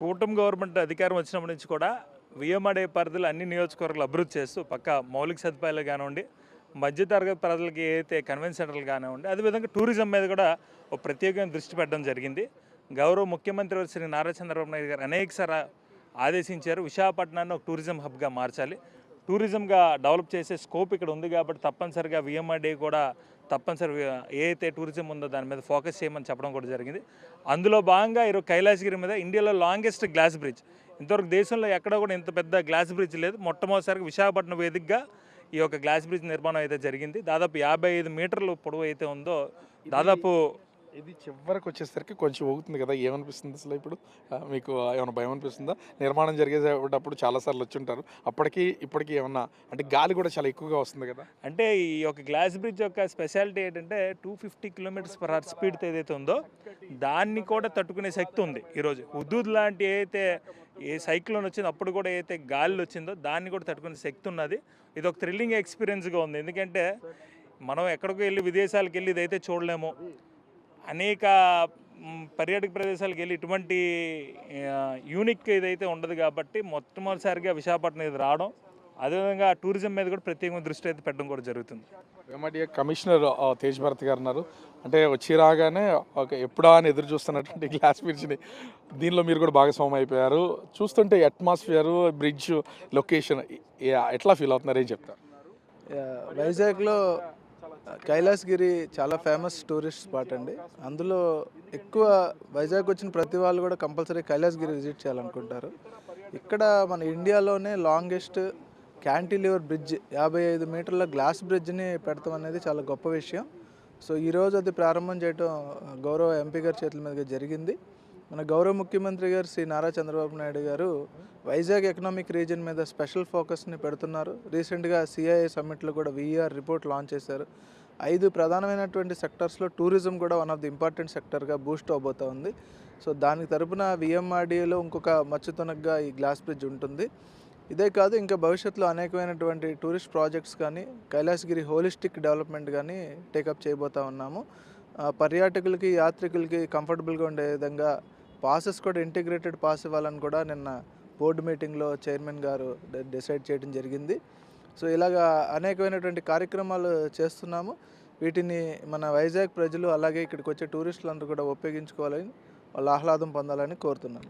కూటమి గవర్నమెంట్ అధికారం వచ్చినప్పటి నుంచి కూడా విఎంఆర్ఏ పరిధిలో అన్ని నియోజకవర్గాలు అభివృద్ధి చేస్తూ పక్క మౌలిక సదుపాయాలు కానివ్వండి, మధ్యతరగతి ప్రజలకి ఏదైతే కన్వెన్షన్ సెంటర్లు కానివ్వండి, అదేవిధంగా టూరిజం మీద కూడా ఒక ప్రత్యేకమైన దృష్టి పెట్టడం జరిగింది. గౌరవ ముఖ్యమంత్రి శ్రీ నారా చంద్రబాబు నాయుడు గారు అనేకసారి ఆదేశించారు, విశాఖపట్నాన్ని ఒక టూరిజం హబ్గా మార్చాలి, టూరిజంగా డెవలప్ చేసే స్కోప్ ఇక్కడ ఉంది కాబట్టి తప్పనిసరిగా విఎంఆర్డీ కూడా తప్పనిసరిగా ఏ అయితే టూరిజం ఉందో దాని మీద ఫోకస్ చేయమని చెప్పడం కూడా జరిగింది. అందులో భాగంగా ఈరోజు కైలాసగిరి మీద ఇండియాలో లాంగెస్ట్ గ్లాస్ బ్రిడ్జ్, ఇంతవరకు దేశంలో ఎక్కడ కూడా ఇంత పెద్ద గ్లాస్ బ్రిడ్జ్ లేదు. మొట్టమొదటిసారిగా విశాఖపట్నం వేదికగా ఈ యొక్క గ్లాస్ బ్రిడ్జ్ నిర్మాణం అయితే జరిగింది. దాదాపు 55 మీటర్లు పొడవు అయితే ఉందో, దాదాపు ఇది చివరికి వచ్చేసరికి కొంచెం ఊగుతుంది కదా, ఏమనిపిస్తుంది అసలు ఇప్పుడు మీకు? ఏమైనా భయం అనిపిస్తుందా? నిర్మాణం జరిగేటప్పుడు చాలాసార్లు వచ్చి ఉంటారు, అప్పటికి ఇప్పటికీ ఏమన్నా అంటే గాలి కూడా చాలా ఎక్కువగా వస్తుంది కదా? అంటే ఈ యొక్క గ్లాస్ బ్రిడ్జ్ యొక్క స్పెషాలిటీ ఏంటంటే 250 km/h స్పీడ్తో ఏదైతే ఉందో దాన్ని కూడా తట్టుకునే శక్తి ఉంది. ఈరోజు హుదూద్ లాంటి ఏదైతే ఏ సైక్లోన్ వచ్చిందో అప్పుడు కూడా ఏదైతే గాలి వచ్చిందో దాన్ని కూడా తట్టుకునే శక్తి ఉన్నది. ఇది ఒక థ్రిల్లింగ్ ఎక్స్పీరియన్స్గా ఉంది. ఎందుకంటే మనం ఎక్కడికి వెళ్ళి విదేశాలకు వెళ్ళి ఇదైతే చూడలేము, అనేక పర్యాటక ప్రదేశాలకు వెళ్ళి ఇటువంటి యూనిక్ ఇదైతే ఉండదు కాబట్టి మొట్టమొదటిసారిగా విశాఖపట్నం ఇది రావడం, అదేవిధంగా టూరిజం మీద కూడా ప్రత్యేకమైన దృష్టి అయితే పెట్టడం కూడా జరుగుతుంది. ఎంఆర్డీఏ కమిషనర్ తేజ్ భరత్ గారు ఉన్నారు. అంటే వచ్చి రాగానే ఒక ఎప్పుడా అని ఎదురు చూస్తున్నటువంటి గ్లాస్ బ్రిడ్జ్ని దీనిలో మీరు కూడా భాగస్వామి అయిపోయారు. చూస్తుంటే అట్మాస్ఫియర్, బ్రిడ్జ్ లొకేషన్ ఎట్లా ఫీల్ అవుతున్నారు, ఏం చెప్తారు? వైజాగ్లో కైలాసగిరి చాలా ఫేమస్ టూరిస్ట్ స్పాట్ అండి. అందులో ఎక్కువ వైజాగ్ వచ్చిన ప్రతి వాళ్ళు కూడా కంపల్సరీ కైలాసగిరి విజిట్ చేయాలనుకుంటారు. ఇక్కడ మన ఇండియాలోనే లాంగెస్ట్ క్యాంటిలివర్ బ్రిడ్జ్ 55 మీటర్ల గ్లాస్ బ్రిడ్జ్ని పెడతాం అనేది చాలా గొప్ప విషయం. సో ఈరోజు అది ప్రారంభం చేయడం గౌరవ ఎంపీ గారి చేతుల మీదుగా జరిగింది. మన గౌరవ ముఖ్యమంత్రి గారు శ్రీ నారా చంద్రబాబు నాయుడు గారు వైజాగ్ ఎకనామిక్ రీజన్ మీద స్పెషల్ ఫోకస్ని పెడుతున్నారు. రీసెంట్గా సిఐఏ సమ్మిట్లో కూడా విఈఆర్ రిపోర్ట్ లాంచ్ చేశారు. 5 ప్రధానమైనటువంటి సెక్టర్స్లో టూరిజం కూడా వన్ ఆఫ్ ది ఇంపార్టెంట్ సెక్టర్గా బూస్ట్ అవబోతూ ఉంది. సో దానికి తరపున విఎంఆర్డీఏలో ఇంకొక మచ్చుతునగ్గా ఈ గ్లాస్ బ్రిడ్జ్ ఉంటుంది. ఇదే కాదు, ఇంకా భవిష్యత్తులో అనేకమైనటువంటి టూరిస్ట్ ప్రాజెక్ట్స్ కానీ కైలాసగిరి హోలిస్టిక్ డెవలప్మెంట్ కానీ టేకప్ చేయబోతూ ఉన్నాము. పర్యాటకులకి, యాత్రికులకి కంఫర్టబుల్గా ఉండే విధంగా పాసెస్ కూడా ఇంటిగ్రేటెడ్ పాస్ ఇవ్వాలని కూడా నిన్న బోర్డు మీటింగ్లో చైర్మన్ గారు డిసైడ్ చేయడం జరిగింది. సో ఇలాగా అనేకమైనటువంటి కార్యక్రమాలు చేస్తున్నాము. వీటిని మన వైజాగ్ ప్రజలు అలాగే ఇక్కడికి వచ్చే టూరిస్టులందరూ కూడా ఉపయోగించుకోవాలని, వాళ్ళ ఆహ్లాదం పొందాలని కోరుతున్నాను.